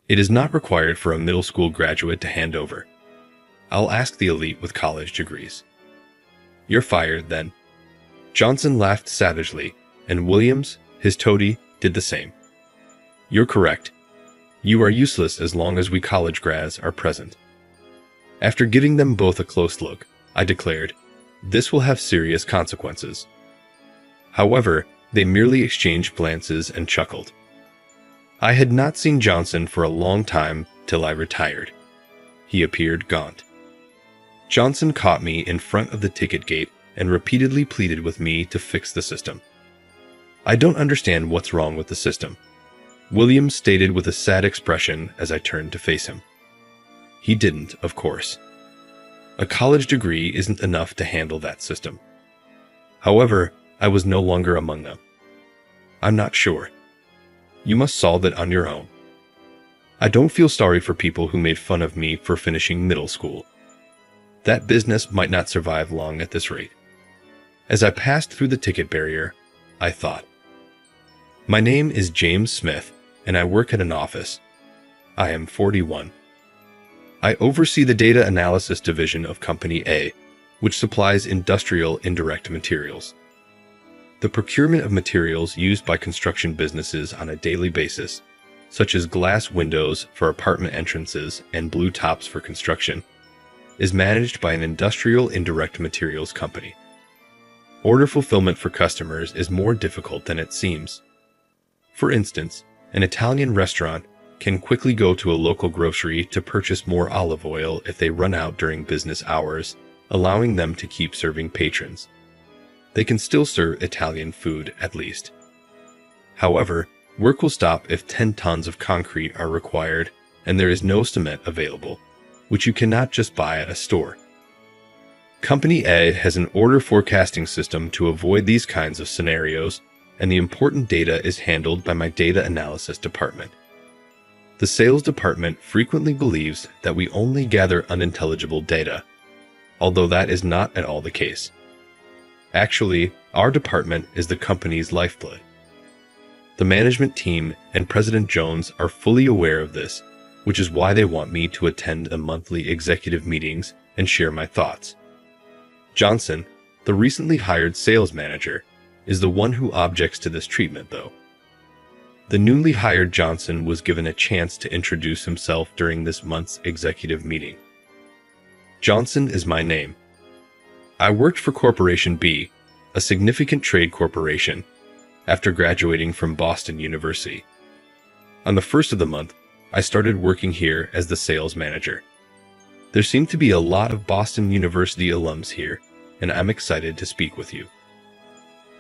It is not required for a middle school graduate to hand over. I'll ask the elite with college degrees. You're fired, then. Johnson laughed savagely, and Williams, his toady, did the same. You're correct. You are useless as long as we college grads are present. After giving them both a close look, I declared, this will have serious consequences. However, they merely exchanged glances and chuckled. I had not seen Johnson for a long time till I retired. He appeared gaunt. Johnson caught me in front of the ticket gate and repeatedly pleaded with me to fix the system. I don't understand what's wrong with the system, Williams stated with a sad expression as I turned to face him. He didn't, of course. A college degree isn't enough to handle that system. However, I was no longer among them. I'm not sure. You must solve it on your own. I don't feel sorry for people who made fun of me for finishing middle school. That business might not survive long at this rate. As I passed through the ticket barrier, I thought. My name is James Smith, and I work at an office. I am 41. I oversee the data analysis division of Company A, which supplies industrial indirect materials. The procurement of materials used by construction businesses on a daily basis, such as glass windows for apartment entrances and blue tops for construction, is managed by an industrial indirect materials company. Order fulfillment for customers is more difficult than it seems. For instance, an Italian restaurant can quickly go to a local grocery to purchase more olive oil if they run out during business hours, allowing them to keep serving patrons. They can still serve Italian food at least. However, work will stop if 10 tons of concrete are required and there is no cement available, which you cannot just buy at a store. Company A has an order forecasting system to avoid these kinds of scenarios, and the important data is handled by my data analysis department. The sales department frequently believes that we only gather unintelligible data, although that is not at all the case. Actually, our department is the company's lifeblood. The management team and President Jones are fully aware of this, which is why they want me to attend the monthly executive meetings and share my thoughts. Johnson, the recently hired sales manager, is the one who objects to this treatment, though. The newly hired Johnson was given a chance to introduce himself during this month's executive meeting. Johnson is my name. I worked for Corporation B, a significant trade corporation, after graduating from Boston University. On the first of the month, I started working here as the sales manager. There seem to be a lot of Boston University alums here, and I'm excited to speak with you.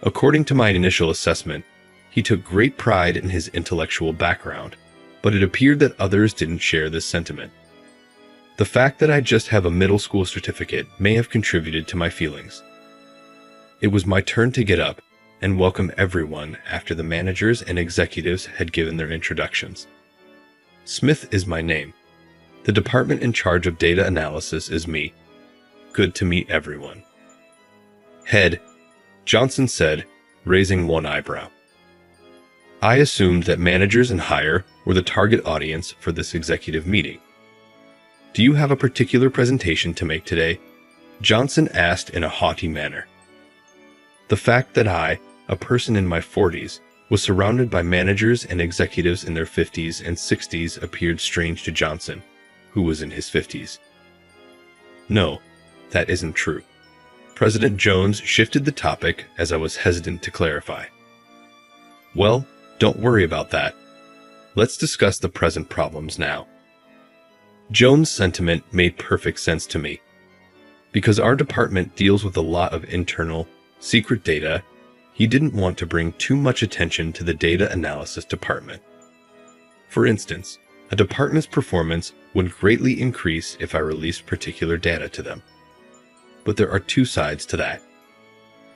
According to my initial assessment, he took great pride in his intellectual background, but it appeared that others didn't share this sentiment. The fact that I just have a middle school certificate may have contributed to my feelings. It was my turn to get up and welcome everyone after the managers and executives had given their introductions. Smith is my name. The department in charge of data analysis is me. Good to meet everyone. Head, Johnson said, raising one eyebrow. I assumed that managers and hire were the target audience for this executive meeting. Do you have a particular presentation to make today? Johnson asked in a haughty manner. The fact that I, a person in my 40s, was surrounded by managers and executives in their 50s and 60s appeared strange to Johnson, who was in his 50s. No, that isn't true. President Jones shifted the topic as I was hesitant to clarify. Well, don't worry about that. Let's discuss the present problems now. Jones' sentiment made perfect sense to me. Because our department deals with a lot of internal, secret data, he didn't want to bring too much attention to the data analysis department. For instance, a department's performance would greatly increase if I released particular data to them. But there are two sides to that.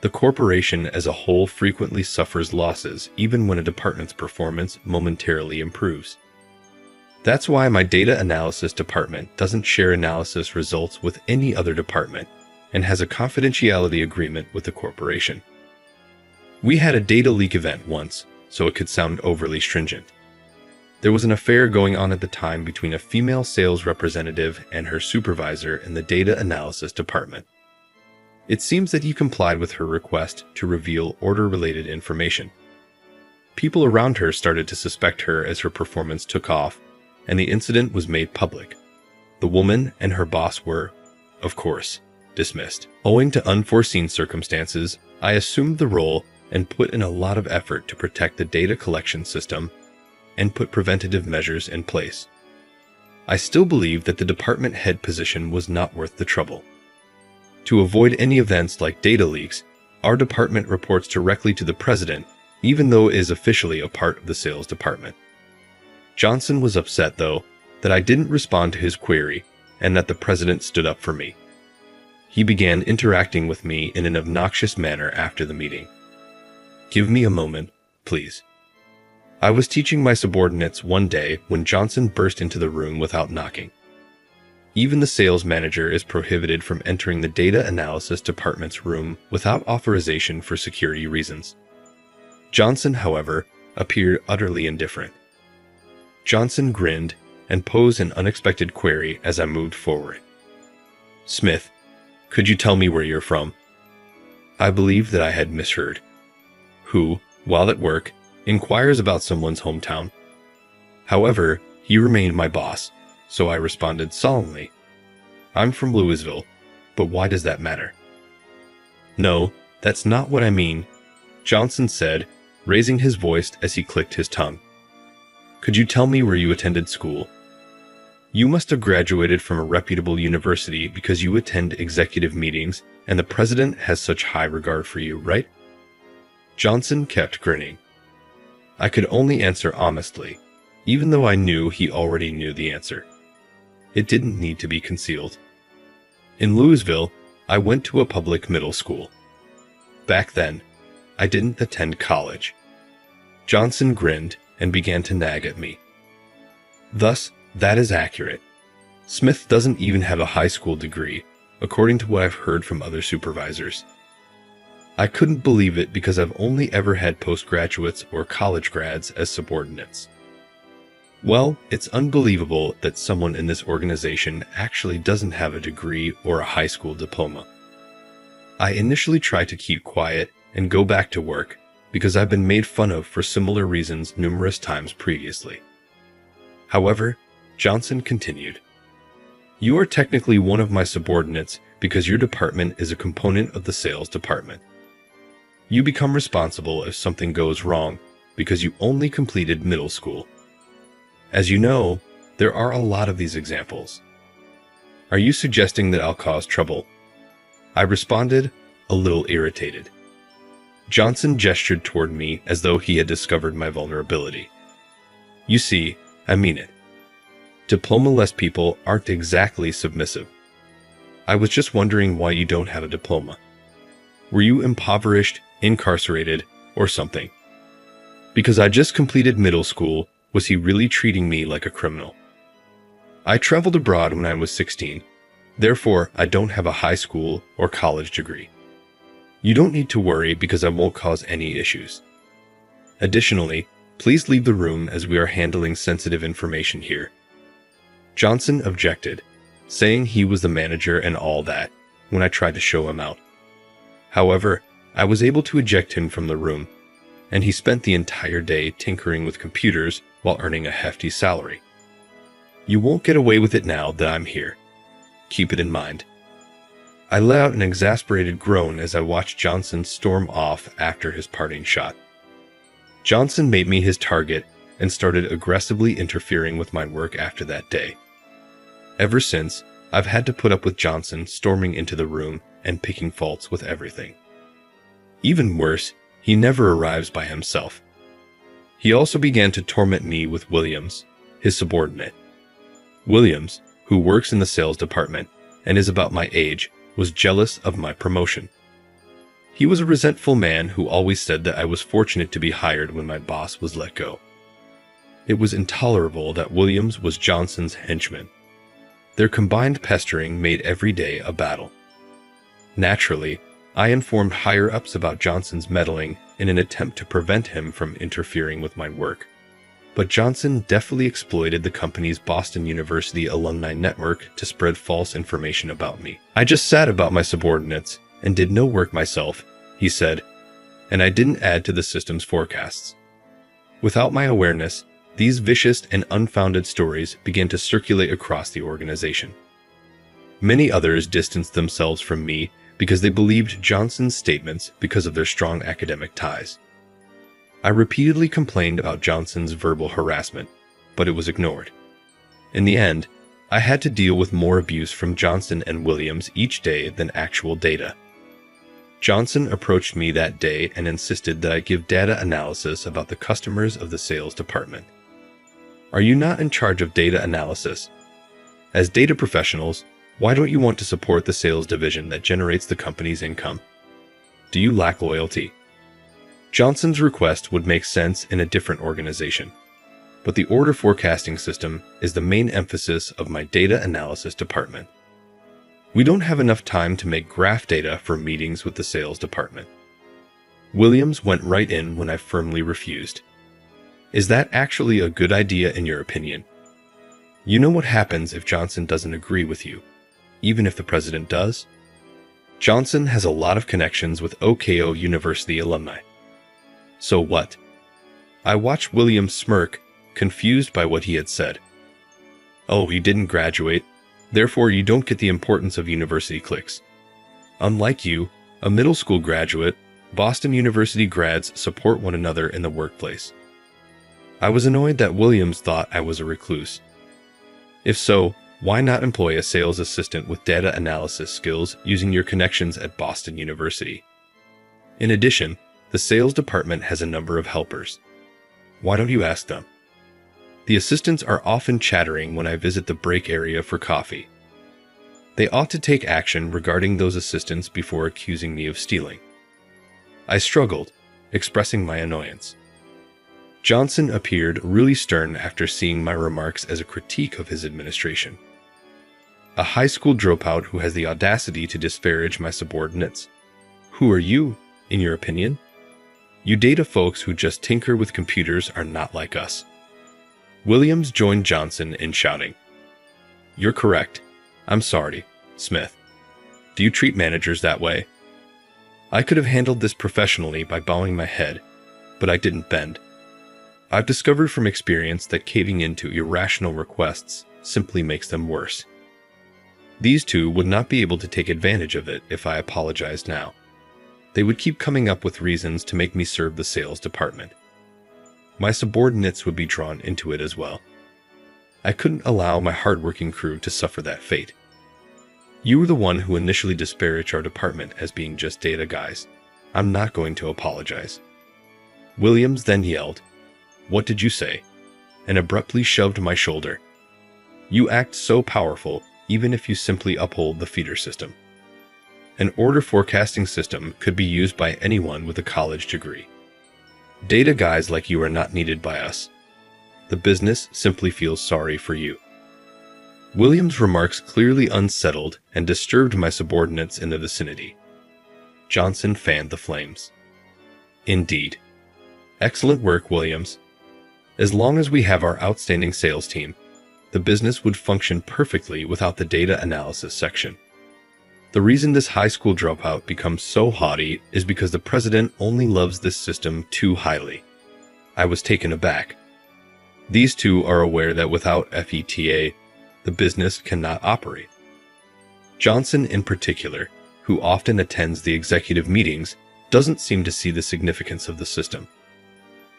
The corporation as a whole frequently suffers losses even when a department's performance momentarily improves. That's why my data analysis department doesn't share analysis results with any other department and has a confidentiality agreement with the corporation. We had a data leak event once, so it could sound overly stringent. There was an affair going on at the time between a female sales representative and her supervisor in the data analysis department. It seems that he complied with her request to reveal order-related information. People around her started to suspect her as her performance took off, and the incident was made public. The woman and her boss were, of course, dismissed. Owing to unforeseen circumstances, I assumed the role and put in a lot of effort to protect the data collection system and put preventative measures in place. I still believe that the department head position was not worth the trouble. To avoid any events like data leaks, our department reports directly to the president, even though it is officially a part of the sales department. Johnson was upset, though, that I didn't respond to his query and that the president stood up for me. He began interacting with me in an obnoxious manner after the meeting. "Give me a moment, please." I was teaching my subordinates one day when Johnson burst into the room without knocking. Even the sales manager is prohibited from entering the data analysis department's room without authorization for security reasons. Johnson, however, appeared utterly indifferent. Johnson grinned and posed an unexpected query as I moved forward. "Smith, could you tell me where you're from?" I believed that I had misheard. Who, while at work, inquires about someone's hometown? However, he remained my boss, so I responded solemnly, "I'm from Louisville, but why does that matter?" "No, that's not what I mean," Johnson said, raising his voice as he clicked his tongue. "Could you tell me where you attended school? You must have graduated from a reputable university because you attend executive meetings and the president has such high regard for you, right?" Johnson kept grinning. I could only answer honestly, even though I knew he already knew the answer. It didn't need to be concealed. In Louisville, I went to a public middle school. Back then, I didn't attend college. Johnson grinned and began to nag at me. Thus, that is accurate. Smith doesn't even have a high school degree, according to what I've heard from other supervisors. I couldn't believe it because I've only ever had postgraduates or college grads as subordinates. Well, it's unbelievable that someone in this organization actually doesn't have a degree or a high school diploma. I initially tried to keep quiet and go back to work because I've been made fun of for similar reasons numerous times previously. However, Johnson continued, "You are technically one of my subordinates because your department is a component of the sales department. You become responsible if something goes wrong because you only completed middle school. As you know, there are a lot of these examples. Are you suggesting that I'll cause trouble?" I responded, a little irritated. Johnson gestured toward me as though he had discovered my vulnerability. "You see, I mean it. Diploma-less people aren't exactly submissive. I was just wondering why you don't have a diploma. Were you impoverished, incarcerated, or something? Because I just completed middle school, was he really treating me like a criminal? I traveled abroad when I was 16, therefore I don't have a high school or college degree. You don't need to worry because I won't cause any issues. Additionally, please leave the room as we are handling sensitive information here." Johnson objected, saying he was the manager and all that, when I tried to show him out. However, I was able to eject him from the room, and he spent the entire day tinkering with computers while earning a hefty salary. You won't get away with it now that I'm here. Keep it in mind. I let out an exasperated groan as I watched Johnson storm off after his parting shot. Johnson made me his target and started aggressively interfering with my work after that day. Ever since, I've had to put up with Johnson storming into the room and picking faults with everything. Even worse, he never arrives by himself. He also began to torment me with Williams, his subordinate. Williams, who works in the sales department and is about my age, was jealous of my promotion. He was a resentful man who always said that I was fortunate to be hired when my boss was let go. It was intolerable that Williams was Johnson's henchman. Their combined pestering made every day a battle. Naturally, I informed higher-ups about Johnson's meddling in an attempt to prevent him from interfering with my work. but Johnson deftly exploited the company's Boston University alumni network to spread false information about me. "I just sat about my subordinates and did no work myself," he said, "and I didn't add to the system's forecasts." Without my awareness, these vicious and unfounded stories began to circulate across the organization. Many others distanced themselves from me because they believed Johnson's statements because of their strong academic ties. I repeatedly complained about Johnson's verbal harassment, but it was ignored. In the end, I had to deal with more abuse from Johnson and Williams each day than actual data. Johnson approached me that day and insisted that I give data analysis about the customers of the sales department. "Are you not in charge of data analysis? As data professionals, why don't you want to support the sales division that generates the company's income? Do you lack loyalty?" Johnson's request would make sense in a different organization, but the order forecasting system is the main emphasis of my data analysis department. We don't have enough time to make graph data for meetings with the sales department. Williams went right in when I firmly refused. "Is that actually a good idea in your opinion? You know what happens if Johnson doesn't agree with you, even if the president does? Johnson has a lot of connections with OKO University alumni. So what?" I watched Williams smirk, confused by what he had said. "Oh, you didn't graduate, therefore you don't get the importance of university cliques. Unlike you, a middle school graduate, Boston University grads support one another in the workplace." I was annoyed that Williams thought I was a recluse. If so, why not employ a sales assistant with data analysis skills using your connections at Boston University? In addition, the sales department has a number of helpers. Why don't you ask them? The assistants are often chattering when I visit the break area for coffee. They ought to take action regarding those assistants before accusing me of stealing. I struggled, expressing my annoyance. Johnson appeared really stern after seeing my remarks as a critique of his administration. A high school dropout who has the audacity to disparage my subordinates. Who are you, in your opinion? You data folks who just tinker with computers are not like us. Williams joined Johnson in shouting, "You're correct. I'm sorry, Smith. Do you treat managers that way?" I could have handled this professionally by bowing my head, but I didn't bend. I've discovered from experience that caving into irrational requests simply makes them worse. These two would not be able to take advantage of it if I apologized now. They would keep coming up with reasons to make me serve the sales department. My subordinates would be drawn into it as well. I couldn't allow my hardworking crew to suffer that fate. You were the one who initially disparaged our department as being just data guys. I'm not going to apologize. Williams then yelled, "What did you say?" and abruptly shoved my shoulder. You act so powerful, even if you simply uphold the feeder system. An order forecasting system could be used by anyone with a college degree. Data guys like you are not needed by us. The business simply feels sorry for you. Williams' remarks clearly unsettled and disturbed my subordinates in the vicinity. Johnson fanned the flames. Indeed. Excellent work, Williams. As long as we have our outstanding sales team, the business would function perfectly without the data analysis section. The reason this high school dropout becomes so haughty is because the president only loves this system too highly. I was taken aback. These two are aware that without FETA, the business cannot operate. Johnson, in particular, who often attends the executive meetings, doesn't seem to see the significance of the system.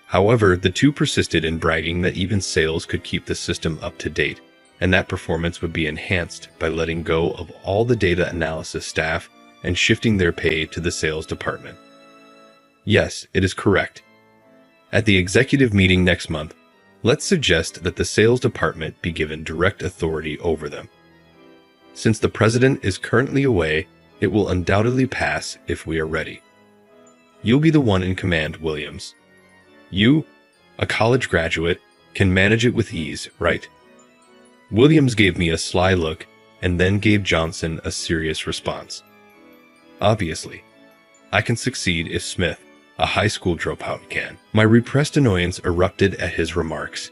However, the two persisted in bragging that even sales could keep the system up to date, and that performance would be enhanced by letting go of all the data analysis staff and shifting their pay to the sales department. Yes, it is correct. At the executive meeting next month, let's suggest that the sales department be given direct authority over them. Since the president is currently away, it will undoubtedly pass if we are ready. You'll be the one in command, Williams. You, a college graduate, can manage it with ease, right? Williams gave me a sly look and then gave Johnson a serious response. Obviously, I can succeed if Smith, a high school dropout can. My repressed annoyance erupted at his remarks.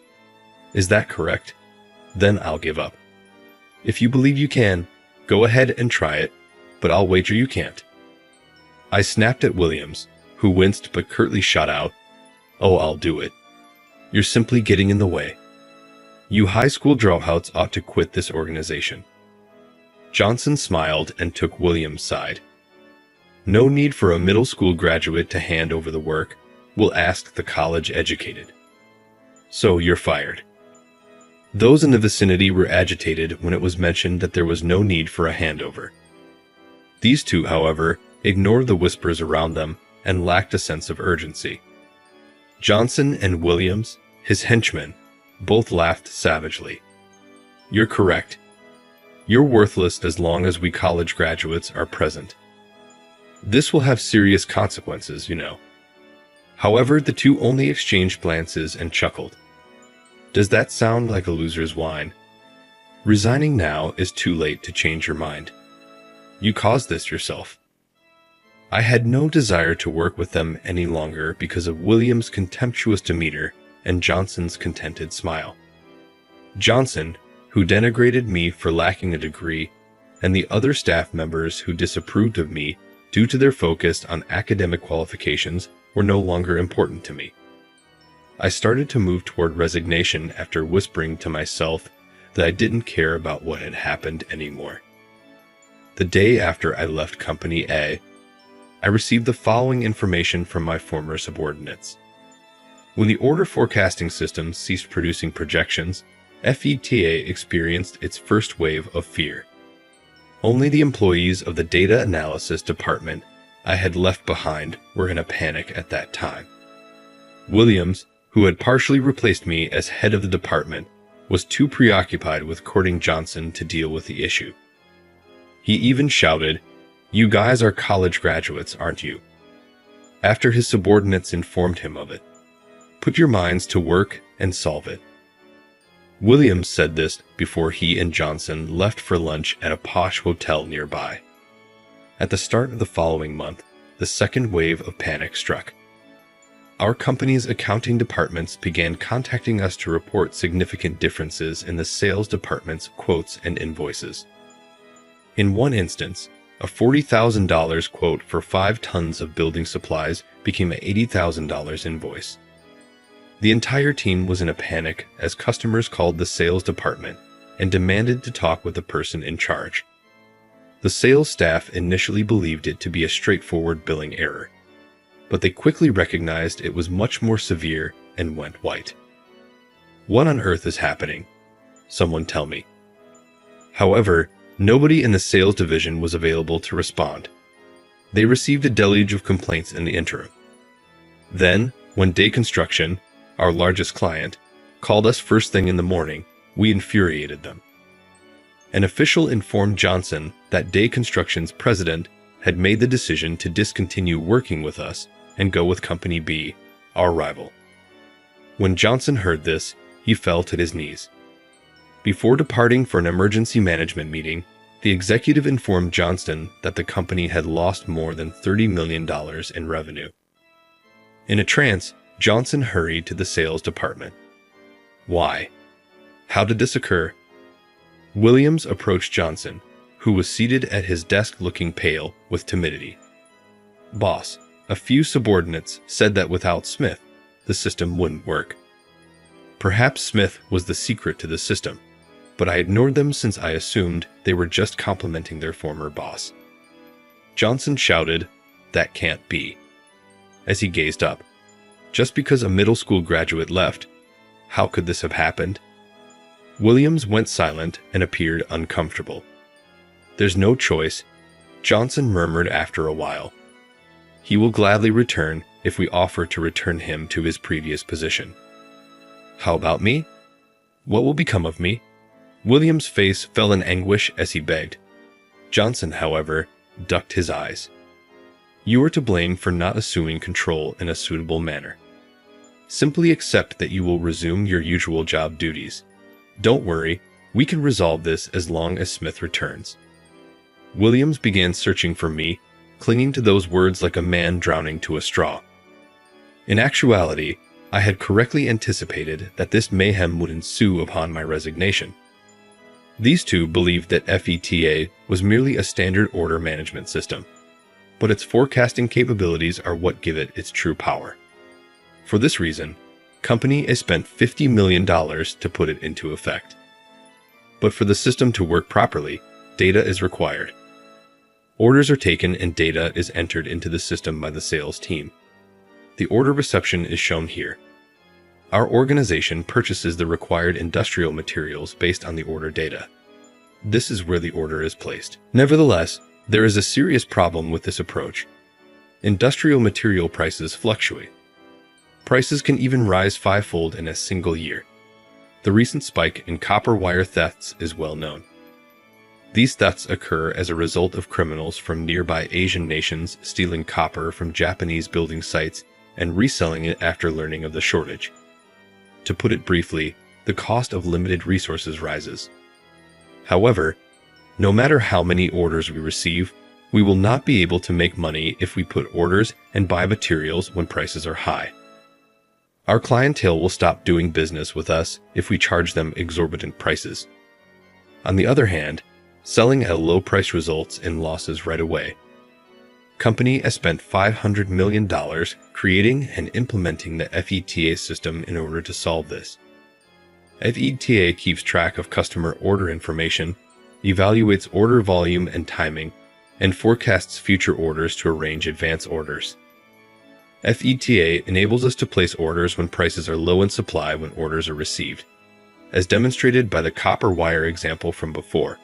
Is that correct? Then I'll give up. If you believe you can, go ahead and try it, but I'll wager you can't. I snapped at Williams, who winced but curtly shot out, "Oh, I'll do it. You're simply getting in the way. You high school dropouts ought to quit this organization." Johnson smiled and took Williams' side. "No need for a middle school graduate to hand over the work. We'll ask the college educated. So you're fired." Those in the vicinity were agitated when it was mentioned that there was no need for a handover. These two, however, ignored the whispers around them and lacked a sense of urgency. Johnson and Williams, his henchmen, both laughed savagely. "You're correct. You're worthless as long as we college graduates are present. This will have serious consequences, you know." However, the two only exchanged glances and chuckled. Does that sound like a loser's whine? Resigning now is too late to change your mind. You caused this yourself. I had no desire to work with them any longer because of Williams' contemptuous demeanor and Johnson's contented smile. Johnson, who denigrated me for lacking a degree, and the other staff members who disapproved of me due to their focus on academic qualifications, were no longer important to me. I started to move toward resignation after whispering to myself that I didn't care about what had happened anymore. The day after I left Company A, I received the following information from my former subordinates. When the order forecasting system ceased producing projections, FETA experienced its first wave of fear. Only the employees of the data analysis department I had left behind were in a panic at that time. Williams, who had partially replaced me as head of the department, was too preoccupied with courting Johnson to deal with the issue. He even shouted, "You guys are college graduates, aren't you?" after his subordinates informed him of it. "Put your minds to work and solve it." Williams said this before he and Johnson left for lunch at a posh hotel nearby. At the start of the following month, the second wave of panic struck. Our company's accounting departments began contacting us to report significant differences in the sales department's quotes and invoices. In one instance, a $40,000 quote for 5 tons of building supplies became an $80,000 invoice. The entire team was in a panic as customers called the sales department and demanded to talk with the person in charge. The sales staff initially believed it to be a straightforward billing error, but they quickly recognized it was much more severe and went white. What on earth is happening? Someone tell me. However, nobody in the sales division was available to respond. They received a deluge of complaints in the interim. Then, when Day Construction, our largest client, called us first thing in the morning, we infuriated them. An official informed Johnson that Day Construction's president had made the decision to discontinue working with us and go with Company B, our rival. When Johnson heard this, he fell to his knees. Before departing for an emergency management meeting, the executive informed Johnson that the company had lost more than $30 million in revenue. In a trance, Johnson hurried to the sales department. Why? How did this occur? Williams approached Johnson, who was seated at his desk looking pale with timidity. "Boss, a few subordinates said that without Smith, the system wouldn't work. Perhaps Smith was the secret to the system, but I ignored them since I assumed they were just complimenting their former boss." Johnson shouted, "That can't be," as he gazed up. Just because a middle school graduate left, how could this have happened? Williams went silent and appeared uncomfortable. "There's no choice," Johnson murmured after a while. "He will gladly return if we offer to return him to his previous position." "How about me? What will become of me?" Williams' face fell in anguish as he begged. Johnson, however, ducked his eyes. "You are to blame for not assuming control in a suitable manner. Simply accept that you will resume your usual job duties. Don't worry, we can resolve this as long as Smith returns." Williams began searching for me, clinging to those words like a man drowning to a straw. In actuality, I had correctly anticipated that this mayhem would ensue upon my resignation. These two believed that FETA was merely a standard order management system, but its forecasting capabilities are what give it its true power. For this reason, company has spent $50 million to put it into effect. But for the system to work properly, data is required. Orders are taken and data is entered into the system by the sales team. The order reception is shown here. Our organization purchases the required industrial materials based on the order data. This is where the order is placed. Nevertheless, there is a serious problem with this approach. Industrial material prices fluctuate. Prices can even rise fivefold in a single year. The recent spike in copper wire thefts is well known. These thefts occur as a result of criminals from nearby Asian nations stealing copper from Japanese building sites and reselling it after learning of the shortage. To put it briefly, the cost of limited resources rises. However, no matter how many orders we receive, we will not be able to make money if we put orders and buy materials when prices are high. Our clientele will stop doing business with us if we charge them exorbitant prices. On the other hand, selling at a low price results in losses right away. Company has spent $500 million creating and implementing the FETA system in order to solve this. FETA keeps track of customer order information, evaluates order volume and timing, and forecasts future orders to arrange advance orders. FETA enables us to place orders when prices are low in supply when orders are received, as demonstrated by the copper wire example from before.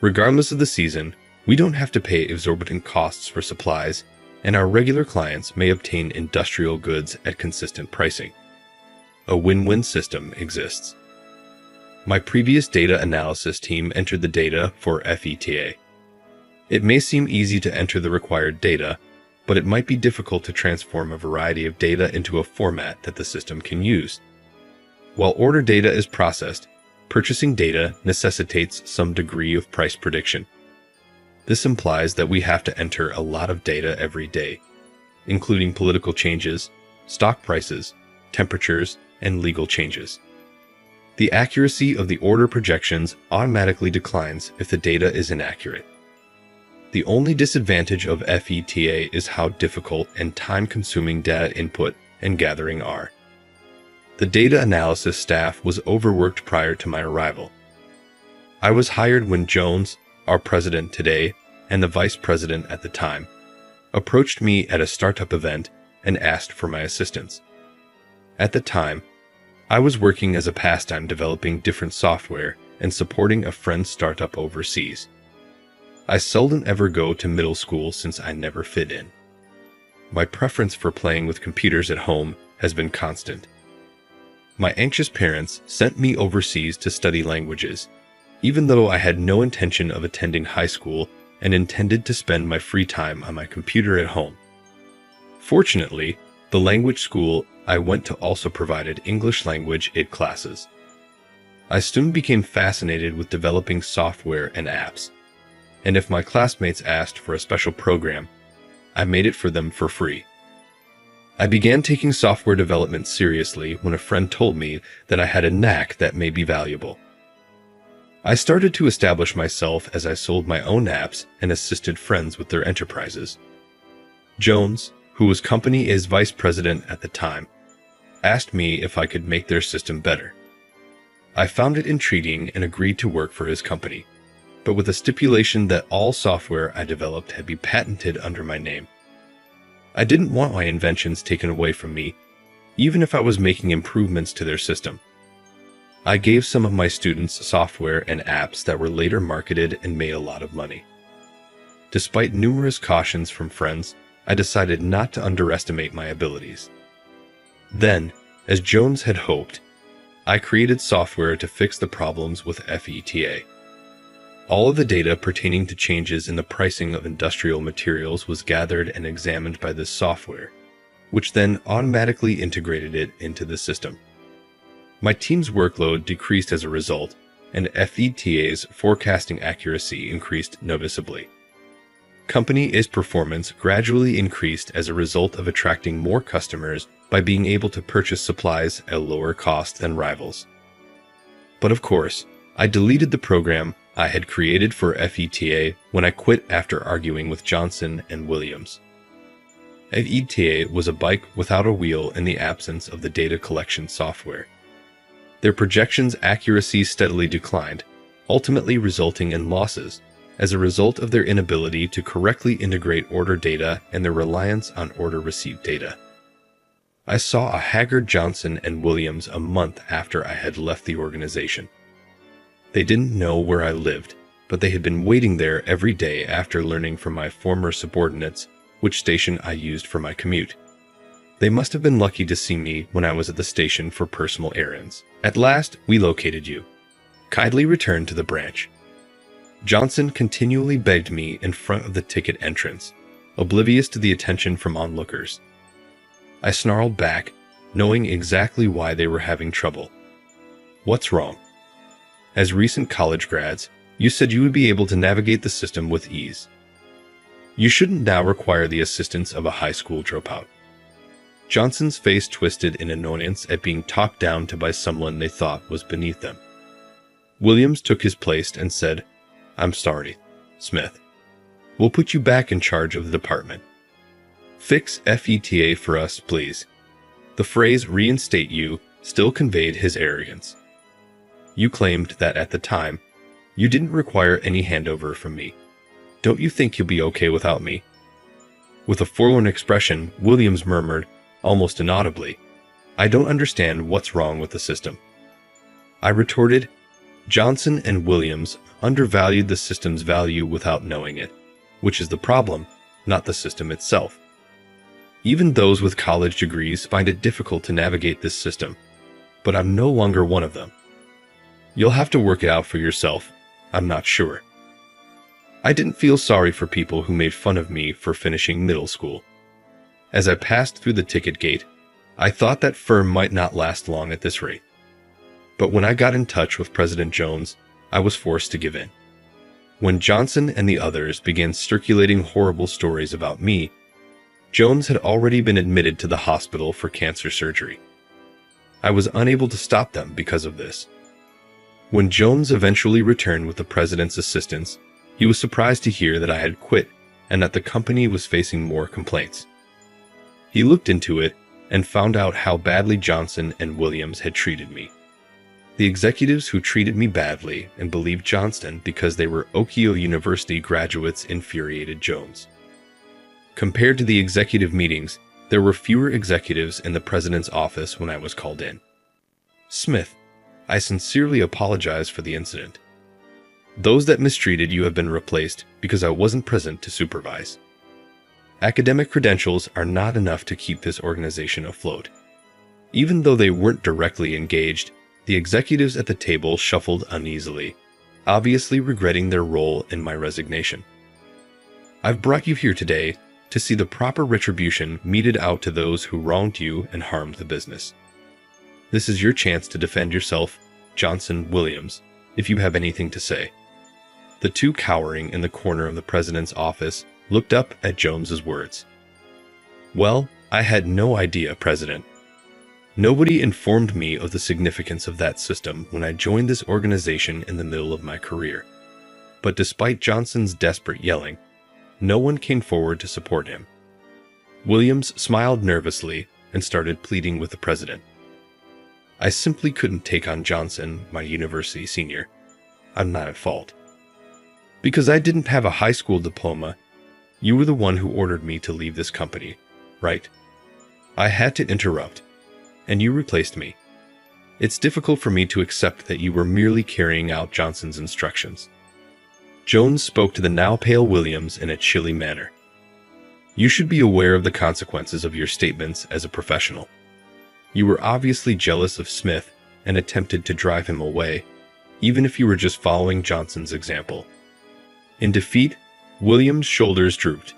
Regardless of the season, we don't have to pay exorbitant costs for supplies, and our regular clients may obtain industrial goods at consistent pricing. A win-win system exists. My previous data analysis team entered the data for FETA. It may seem easy to enter the required data, but it might be difficult to transform a variety of data into a format that the system can use. While order data is processed, purchasing data necessitates some degree of price prediction. This implies that we have to enter a lot of data every day, including political changes, stock prices, temperatures, and legal changes. The accuracy of the order projections automatically declines if the data is inaccurate. The only disadvantage of FETA is how difficult and time-consuming data input and gathering are. The data analysis staff was overworked prior to my arrival. I was hired when Jones, our president today, and the vice president at the time, approached me at a startup event and asked for my assistance. At the time, I was working as a pastime developing different software and supporting a friend's startup overseas. I seldom ever go to middle school since I never fit in. My preference for playing with computers at home has been constant. My anxious parents sent me overseas to study languages, even though I had no intention of attending high school and intended to spend my free time on my computer at home. Fortunately, the language school I went to also provided English language IT classes. I soon became fascinated with developing software and apps, and if my classmates asked for a special program, I made it for them for free. I began taking software development seriously when a friend told me that I had a knack that may be valuable. I started to establish myself as I sold my own apps and assisted friends with their enterprises. Jones, who was company A's vice president at the time, asked me if I could make their system better. I found it intriguing and agreed to work for his company, but with a stipulation that all software I developed had be patented under my name. I didn't want my inventions taken away from me, even if I was making improvements to their system. I gave some of my students software and apps that were later marketed and made a lot of money. Despite numerous cautions from friends, I decided not to underestimate my abilities. Then, as Jones had hoped, I created software to fix the problems with FETA. All of the data pertaining to changes in the pricing of industrial materials was gathered and examined by this software, which then automatically integrated it into the system. My team's workload decreased as a result, and FETA's forecasting accuracy increased noticeably. Company's performance gradually increased as a result of attracting more customers by being able to purchase supplies at a lower cost than rivals. But of course, I deleted the program I had created for FETA when I quit after arguing with Johnson and Williams. FETA was a bike without a wheel in the absence of the data collection software. Their projections' accuracy steadily declined, ultimately resulting in losses as a result of their inability to correctly integrate order data and their reliance on order receipt data. I saw a haggard Johnson and Williams a month after I had left the organization. They didn't know where I lived, but they had been waiting there every day after learning from my former subordinates which station I used for my commute. They must have been lucky to see me when I was at the station for personal errands. At last, we located you. Kindly return to the branch. Johnson continually begged me in front of the ticket entrance, oblivious to the attention from onlookers. I snarled back, knowing exactly why they were having trouble. What's wrong? As recent college grads, you said you would be able to navigate the system with ease. You shouldn't now require the assistance of a high school dropout. Johnson's face twisted in annoyance at being talked down to by someone they thought was beneath them. Williams took his place and said, "I'm sorry, Smith. We'll put you back in charge of the department. Fix FETA for us, please." The phrase "reinstate you" still conveyed his arrogance. You claimed that at the time, you didn't require any handover from me. Don't you think you'll be okay without me? With a forlorn expression, Williams murmured, almost inaudibly, "I don't understand what's wrong with the system." I retorted, "Johnson and Williams undervalued the system's value without knowing it, which is the problem, not the system itself. Even those with college degrees find it difficult to navigate this system, but I'm no longer one of them. You'll have to work it out for yourself, I'm not sure." I didn't feel sorry for people who made fun of me for finishing middle school. As I passed through the ticket gate, I thought that firm might not last long at this rate. But when I got in touch with President Jones, I was forced to give in. When Johnson and the others began circulating horrible stories about me, Jones had already been admitted to the hospital for cancer surgery. I was unable to stop them because of this. When Jones eventually returned with the president's assistance, he was surprised to hear that I had quit and that the company was facing more complaints. He looked into it and found out how badly Johnson and Williams had treated me. The executives who treated me badly and believed Johnston because they were Okio University graduates infuriated Jones. Compared to the executive meetings, there were fewer executives in the president's office when I was called in. "Smith, I sincerely apologize for the incident. Those that mistreated you have been replaced because I wasn't present to supervise. Academic credentials are not enough to keep this organization afloat." Even though they weren't directly engaged, the executives at the table shuffled uneasily, obviously regretting their role in my resignation. "I've brought you here today to see the proper retribution meted out to those who wronged you and harmed the business. This is your chance to defend yourself, Johnson Williams, if you have anything to say." The two cowering in the corner of the president's office looked up at Jones's words. "Well, I had no idea, President. Nobody informed me of the significance of that system when I joined this organization in the middle of my career. But despite Johnson's desperate yelling, no one came forward to support him." Williams smiled nervously and started pleading with the president. "I simply couldn't take on Johnson, my university senior. I'm not at fault. Because I didn't have a high school diploma, you were the one who ordered me to leave this company, right? I had to interrupt, and you replaced me. It's difficult for me to accept that you were merely carrying out Johnson's instructions." Jones spoke to the now pale Williams in a chilly manner. "You should be aware of the consequences of your statements as a professional. You were obviously jealous of Smith and attempted to drive him away, even if you were just following Johnson's example." In defeat, Williams' shoulders drooped.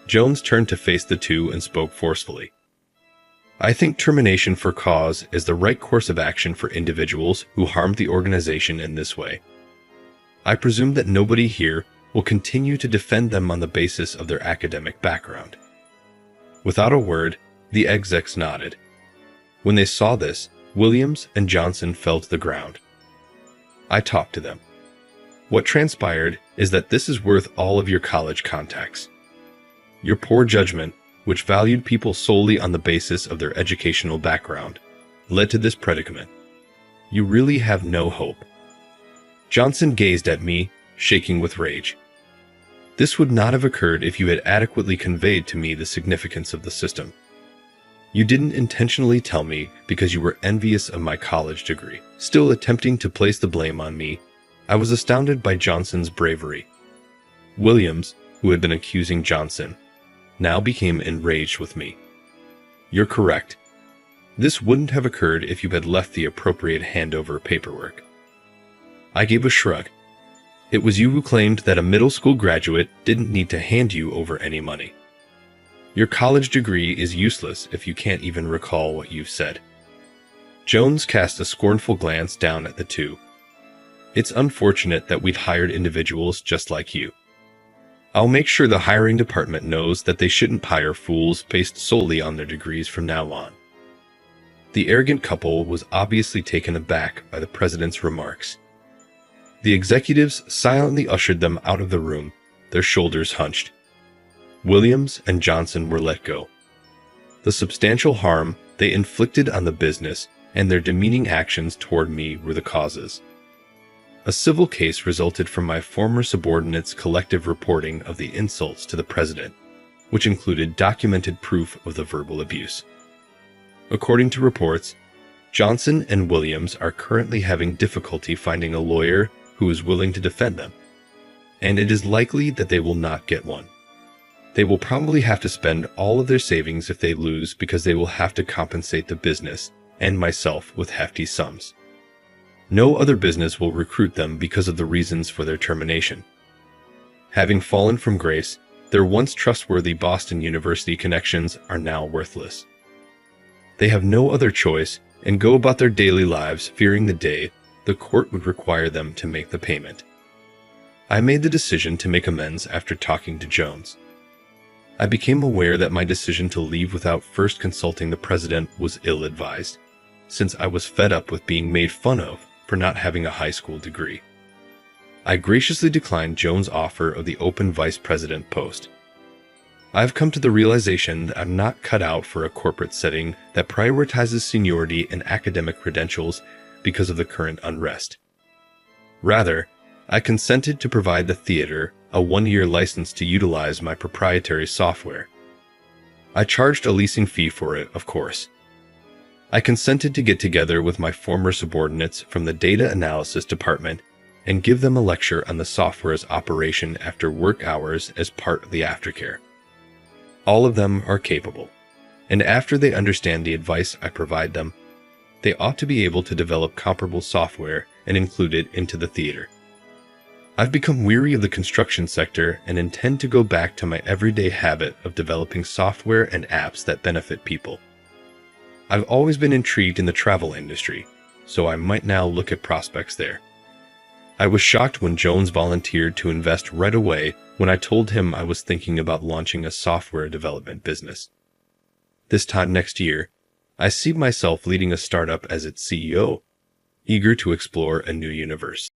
Jones turned to face the two and spoke forcefully. "I think termination for cause is the right course of action for individuals who harmed the organization in this way. I presume that nobody here will continue to defend them on the basis of their academic background. Without a word, the execs nodded. When they saw this, Williams and Johnson fell to the ground. I talked to them. What transpired is that this is worth all of your college contacts. Your poor judgment, which valued people solely on the basis of their educational background, led to this predicament. You really have no hope. Johnson gazed at me, shaking with rage. This would not have occurred if you had adequately conveyed to me the significance of the system. You didn't intentionally tell me because you were envious of my college degree. Still attempting to place the blame on me, I was astounded by Johnson's bravery. Williams, who had been accusing Johnson, now became enraged with me. You're correct. This wouldn't have occurred if you had left the appropriate handover paperwork. I gave a shrug. It was you who claimed that a middle school graduate didn't need to hand you over any money. Your college degree is useless if you can't even recall what you've said. Jones cast a scornful glance down at the two. It's unfortunate that we've hired individuals just like you. I'll make sure the hiring department knows that they shouldn't hire fools based solely on their degrees from now on. The arrogant couple was obviously taken aback by the president's remarks. The executives silently ushered them out of the room, their shoulders hunched. Williams and Johnson were let go. The substantial harm they inflicted on the business and their demeaning actions toward me were the causes. A civil case resulted from my former subordinates' collective reporting of the insults to the president, which included documented proof of the verbal abuse. According to reports, Johnson and Williams are currently having difficulty finding a lawyer who is willing to defend them, and it is likely that they will not get one. They will probably have to spend all of their savings if they lose because they will have to compensate the business and myself with hefty sums. No other business will recruit them because of the reasons for their termination. Having fallen from grace, their once trustworthy Boston University connections are now worthless. They have no other choice and go about their daily lives fearing the day the court would require them to make the payment. I made the decision to make amends after talking to Jones. I became aware that my decision to leave without first consulting the president was ill-advised, since I was fed up with being made fun of for not having a high school degree. I graciously declined Jones' offer of the open vice president post. I've come to the realization that I'm not cut out for a corporate setting that prioritizes seniority and academic credentials because of the current unrest. Rather, I consented to provide the theater a 1-year license to utilize my proprietary software. I charged a leasing fee for it, of course. I consented to get together with my former subordinates from the data analysis department and give them a lecture on the software's operation after work hours as part of the aftercare. All of them are capable, and after they understand the advice I provide them, they ought to be able to develop comparable software and include it into the theater. I've become weary of the construction sector and intend to go back to my everyday habit of developing software and apps that benefit people. I've always been intrigued in the travel industry, so I might now look at prospects there. I was shocked when Jones volunteered to invest right away when I told him I was thinking about launching a software development business. This time next year, I see myself leading a startup as its CEO, eager to explore a new universe.